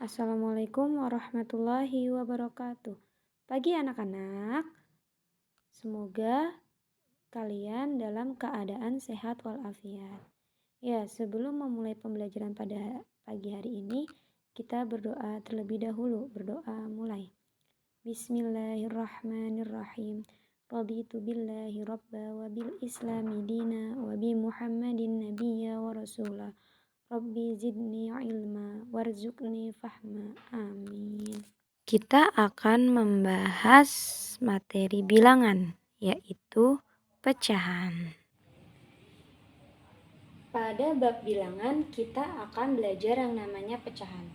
Assalamualaikum warahmatullahi wabarakatuh. Pagi anak-anak, semoga kalian dalam keadaan sehat walafiat. Ya, sebelum memulai pembelajaran pada pagi hari ini, kita berdoa terlebih dahulu. Berdoa mulai. Bismillahirrahmanirrahim. Raditu billahi rabba wa bil islami dina wa bi muhammadin nabiyya wa rasulah. Rabbi zidni ilma warzuqni fahma. Amin. Kita akan membahas materi bilangan, yaitu pecahan. Pada bab bilangan, kita akan belajar yang namanya pecahan.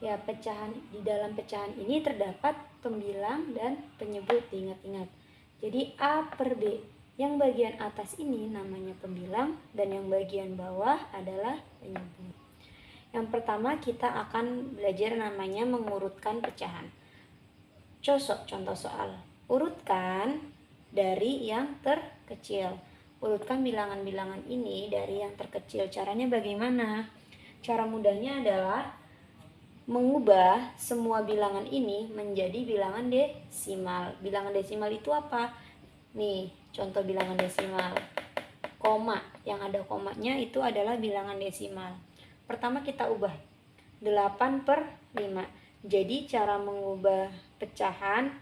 Ya, pecahan di dalam pecahan ini terdapat pembilang dan penyebut, diingat-ingat. Jadi A per B, yang bagian atas ini namanya pembilang dan yang bagian bawah adalah penyebut. Yang pertama kita akan belajar namanya mengurutkan pecahan. Contoh soal, urutkan dari yang terkecil. Urutkan bilangan-bilangan ini dari yang terkecil. Caranya bagaimana? Cara mudahnya adalah mengubah semua bilangan ini menjadi bilangan desimal. Bilangan desimal itu apa? Nih, contoh bilangan desimal. Koma, yang ada komanya itu adalah bilangan desimal. Pertama kita ubah 8 per 5. Jadi cara mengubah pecahan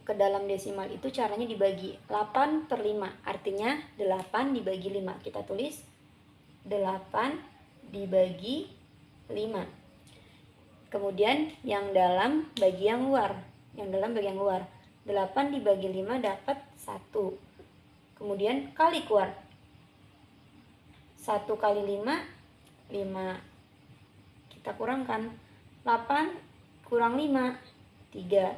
ke dalam desimal itu caranya dibagi 8 per 5. Artinya 8 dibagi 5. Kita tulis 8 dibagi 5. Kemudian yang dalam bagi yang luar. 8 dibagi 5 dapat 1. Kemudian kali keluar. 1 kali 5, 5. Kita kurangkan. 8 kurang 5, 3.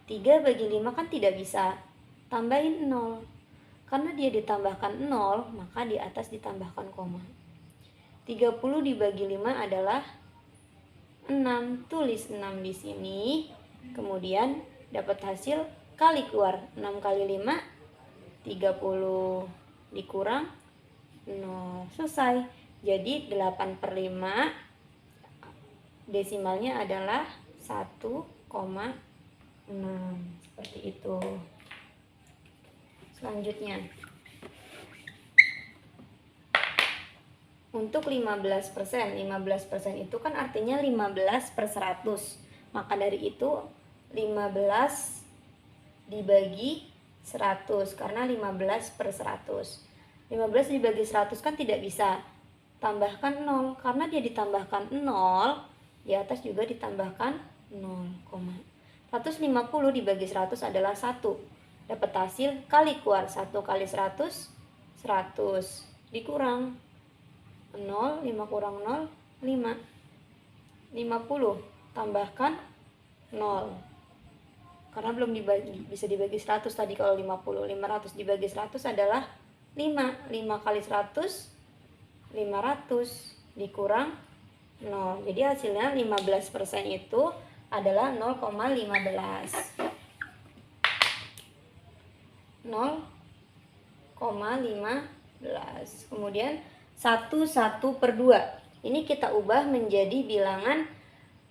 3 bagi 5 kan tidak bisa. Tambahin 0. Karena dia ditambahkan 0, maka di atas ditambahkan koma. 30 dibagi 5 adalah 6. Tulis 6 di sini. Kemudian dapat hasil kali keluar. 6 kali 5, 30 dikurang 0. Selesai. Jadi 8 per 5 desimalnya adalah 1,6. Seperti itu. Selanjutnya, untuk 15%, 15% itu kan artinya 15 per 100. Maka dari itu 15 dibagi 100, karena 15 per 100. 15 dibagi 100 kan tidak bisa. Tambahkan 0, karena dia ditambahkan 0, di atas juga ditambahkan 0, 150 dibagi 100 adalah 1. Dapat hasil kali keluar. 1 kali 100, 100. Dikurang 0, 5 kurang 0, 5. 50 tambahkan 0. Karena belum bisa dibagi 100 tadi kalau 50. 500 dibagi 100 adalah 5. 5 kali 100, 500. Dikurang 0. Jadi hasilnya 15% itu adalah 0,15. 0,15. Kemudian 1 per 2. Ini kita ubah menjadi bilangan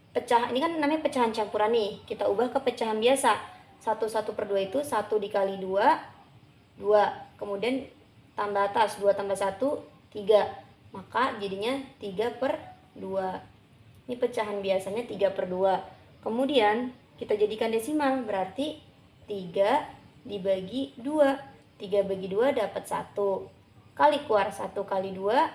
pecahan. Ini kan namanya pecahan campuran nih. Kita ubah ke pecahan biasa. 1 per 2 itu 1 dikali 2, 2. Kemudian tambah atas, 2 tambah 1, 3. Maka jadinya 3 per 2. Ini pecahan biasanya 3 per 2. Kemudian kita jadikan desimal. Berarti 3 dibagi 2. 3 bagi 2 dapat 1. Kali keluar. 1 kali 2,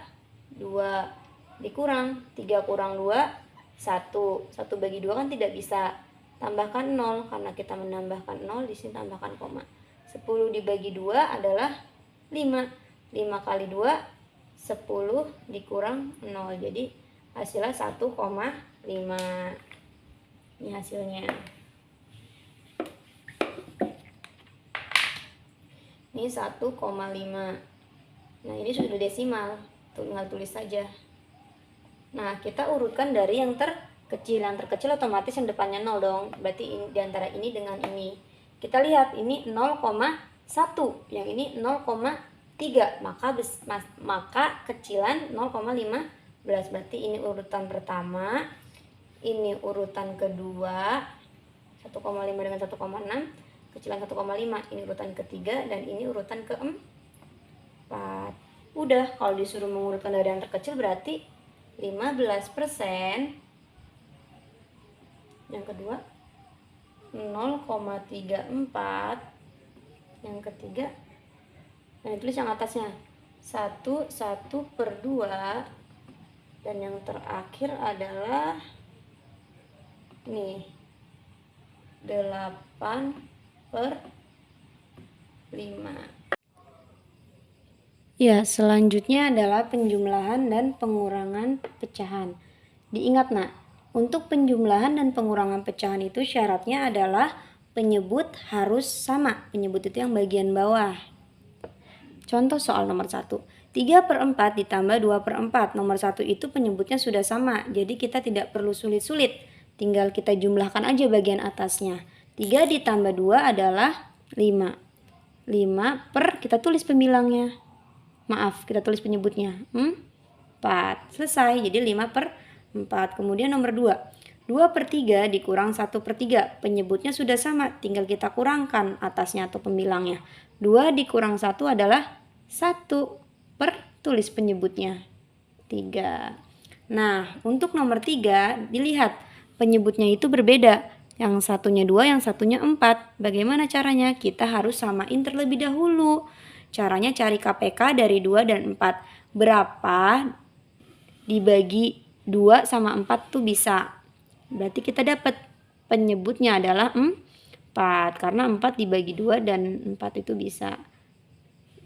2. Dikurang. 3 kurang 2, 1. 1 bagi 2 kan tidak bisa. Tambahkan 0, karena kita menambahkan 0, di sini tambahkan koma. 10 dibagi 2 adalah 5. 5 kali 2, 10 dikurang 0. Jadi hasilnya 1,5. Ini hasilnya. Ini 1,5. Nah, ini sudah desimal. Tinggal tulis saja. Nah, kita urutkan dari yang terkecil. Yang terkecil otomatis yang depannya 0 dong. Berarti ini, diantara ini dengan ini. Kita lihat, ini 0,1. Yang ini 0,3. Maka kecilan 0,15. berarti ini urutan pertama, ini urutan kedua, 1,5 dengan 1,6, kecilan 1,5, ini urutan ketiga, dan ini urutan keempat. Udah, kalau disuruh mengurutkan dari yang terkecil berarti 15%, yang kedua 0,34, yang ketiga, nah tulis yang atasnya 1/2, dan yang terakhir adalah nih 8/5. Ya, selanjutnya adalah penjumlahan dan pengurangan pecahan. Diingat nak, untuk penjumlahan dan pengurangan pecahan itu syaratnya adalah penyebut harus sama. Penyebut itu yang bagian bawah. Contoh soal nomor 1. 3/4 ditambah 2/4. Nomor 1 itu penyebutnya sudah sama. Jadi kita tidak perlu sulit-sulit. Tinggal kita jumlahkan aja bagian atasnya. 3 ditambah 2 adalah 5. 5 per, kita tulis pembilangnya. Maaf, kita tulis penyebutnya. 4. Selesai. Jadi 5/4. Kemudian nomor 2. 2/3 dikurang 1/3. Penyebutnya sudah sama. Tinggal kita kurangkan atasnya atau pembilangnya. 2 dikurang 1 adalah 1 per, tulis penyebutnya 3. Nah, untuk nomor 3 dilihat penyebutnya itu berbeda. Yang satunya 2, yang satunya 4. Bagaimana caranya? Kita harus samain terlebih dahulu. Caranya cari KPK dari 2 dan 4. Berapa dibagi 2 sama 4 tuh bisa. Berarti kita dapat penyebutnya adalah 4. Karena 4 dibagi 2 dan 4 itu bisa.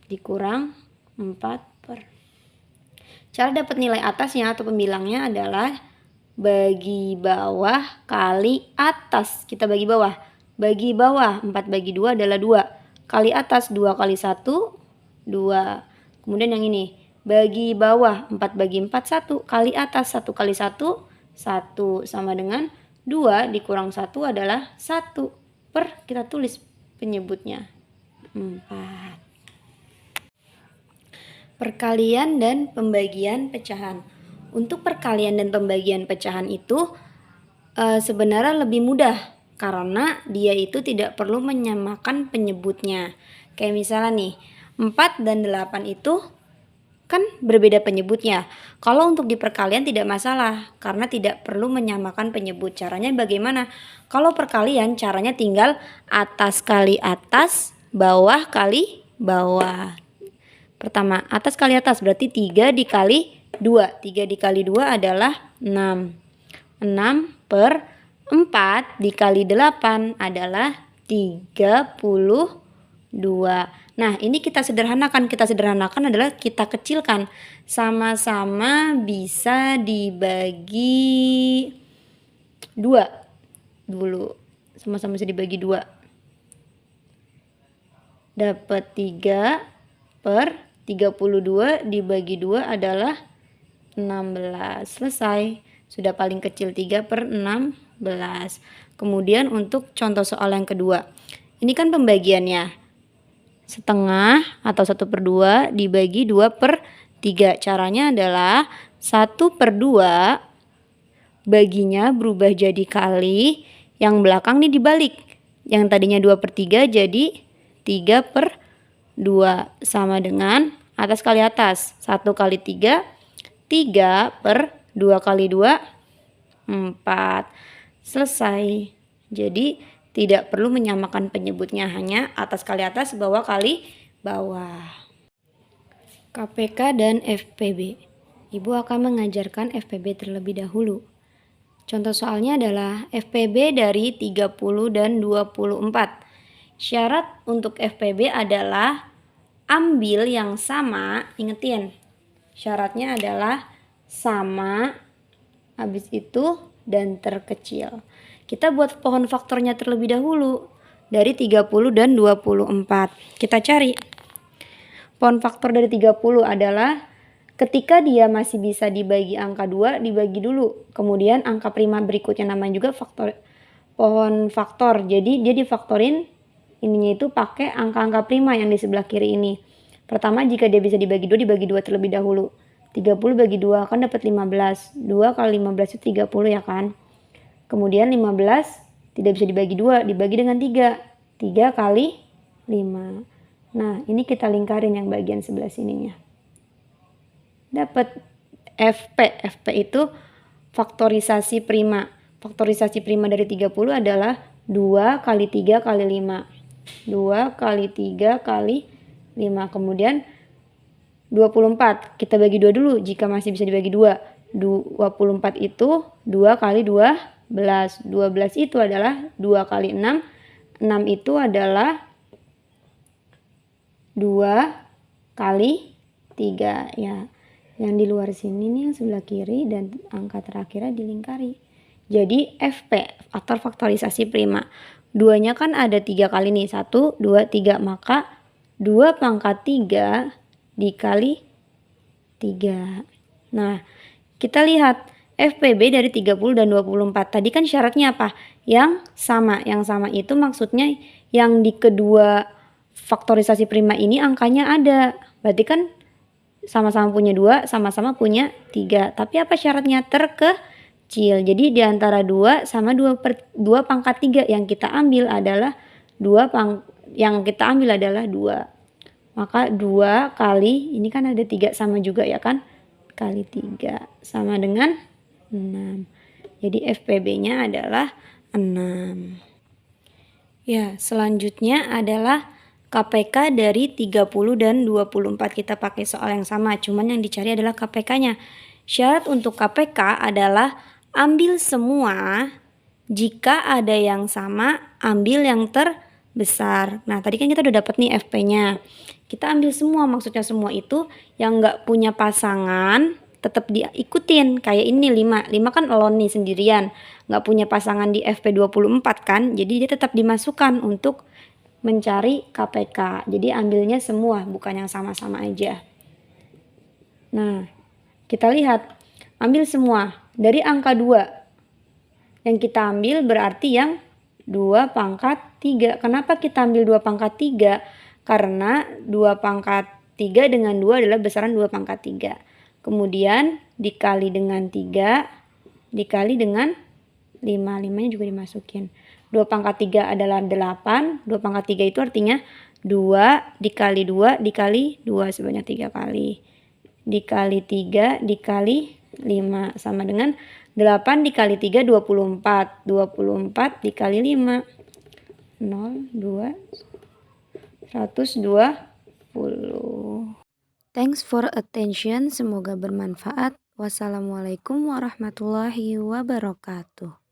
Dikurang 4 per. Cara dapat nilai atasnya atau pembilangnya adalah bagi bawah kali atas. Kita bagi bawah. Bagi bawah 4 bagi 2 adalah 2. Kali atas 2 kali 1, 2. Kemudian yang ini. Bagi bawah 4 bagi 4, 1. Kali atas 1 kali 1, 1. Sama dengan 2 dikurang 1 adalah 1. Per, kita tulis penyebutnya 4. Perkalian dan pembagian pecahan. Untuk perkalian dan pembagian pecahan itu sebenarnya lebih mudah karena dia itu tidak perlu menyamakan penyebutnya. Kayak misalnya nih, 4 dan 8 itu kan berbeda penyebutnya. Kalau untuk di perkalian tidak masalah karena tidak perlu menyamakan penyebut. Caranya bagaimana? Kalau perkalian caranya tinggal atas kali atas, bawah kali bawah. Pertama, atas kali atas berarti 3 dikali 2. 3 dikali 2 adalah 6. 6 per 4 dikali 8 adalah 32. Nah, ini kita sederhanakan. Kita sederhanakan adalah kita kecilkan. Sama-sama bisa dibagi 2 dulu. Sama-sama bisa dibagi 2. Dapat 3 per 32 dibagi 2 adalah 16. Selesai. Sudah paling kecil 3 per 16. Kemudian untuk contoh soal yang kedua. Ini kan pembagiannya. Setengah atau 1/2 dibagi 2/3. Caranya adalah 1/2 baginya berubah jadi kali. Yang belakang nih dibalik. Yang tadinya 2/3 jadi 3/2 sama dengan atas kali atas. 1 kali 3, 3 per 2 kali 2, 4. Selesai. Jadi tidak perlu menyamakan penyebutnya, hanya atas kali atas, bawah kali bawah. KPK dan FPB. Ibu akan mengajarkan FPB terlebih dahulu. Contoh soalnya adalah FPB dari 30 dan 24. Syarat untuk FPB adalah ambil yang sama, ingetin. Syaratnya adalah sama, habis itu dan terkecil. Kita buat pohon faktornya terlebih dahulu dari 30 dan 24. Kita cari. Pohon faktor dari 30 adalah ketika dia masih bisa dibagi angka 2, dibagi dulu. Kemudian angka prima berikutnya namanya juga faktor, pohon faktor. Jadi dia difaktorin ininya itu pakai angka-angka prima yang di sebelah kiri ini. Pertama, jika dia bisa dibagi 2 terlebih dahulu. 30 bagi 2 kan dapat 15. 2 kali 15 itu 30 ya kan. Kemudian 15 tidak bisa dibagi 2, dibagi dengan 3. 3 kali 5. Nah, ini kita lingkarin yang bagian sebelah sininya. Dapat FP. FP itu faktorisasi prima. Faktorisasi prima dari 30 adalah 2 kali 3 kali 5. 2 kali 3 kali 5. Kemudian 24. Kita bagi 2 dulu jika masih bisa dibagi 2. 24 itu 2 kali 12. 12 itu adalah 2 kali 6. 6 itu adalah 2 kali 3 ya. Yang di luar sini nih yang sebelah kiri dan angka terakhirnya dilingkari. Jadi FP atau faktorisasi prima. 2-nya kan ada 3 kali nih. 1, 2, 3. Maka 2 pangkat 3 dikali 3. Nah, kita lihat FPB dari 30 dan 24. Tadi kan syaratnya apa? Yang sama. Yang sama itu maksudnya yang di kedua faktorisasi prima ini angkanya ada. Berarti kan sama-sama punya 2, sama-sama punya 3. Tapi apa syaratnya? Terkecil. Jadi di antara 2 sama 2 pangkat 3 yang kita ambil adalah 2 Maka 2 kali, ini kan ada 3 sama juga ya kan? Kali 3 sama dengan 6. Jadi FPB-nya adalah 6. Ya, selanjutnya adalah KPK dari 30 dan 24. Kita pakai soal yang sama, cuman yang dicari adalah KPK-nya. Syarat untuk KPK adalah ambil semua, jika ada yang sama, ambil yang terbesar. Nah, tadi kan kita udah dapat nih FP-nya. Kita ambil semua, maksudnya semua itu yang nggak punya pasangan tetap diikutin. Kayak ini 5 kan alone nih sendirian, nggak punya pasangan di FP 24 kan, jadi dia tetap dimasukkan untuk mencari KPK. Jadi ambilnya semua, bukan yang sama-sama aja. Nah, kita lihat, ambil semua dari angka 2 yang kita ambil berarti yang 2 pangkat 3. Kenapa kita ambil 2 pangkat 3? Karena 2 pangkat 3 dengan 2 adalah besaran 2 pangkat 3. Kemudian dikali dengan 3, dikali dengan 5. 5-nya juga dimasukin. 2 pangkat 3 adalah 8. 2 pangkat 3 itu artinya 2 dikali 2 dikali 2 sebanyak 3 kali. Dikali 3 dikali 5 sama dengan 8 dikali 3 24. 24 dikali 5. 0, 2, 120. Thanks for attention. Semoga bermanfaat. Wassalamualaikum warahmatullahi wabarakatuh.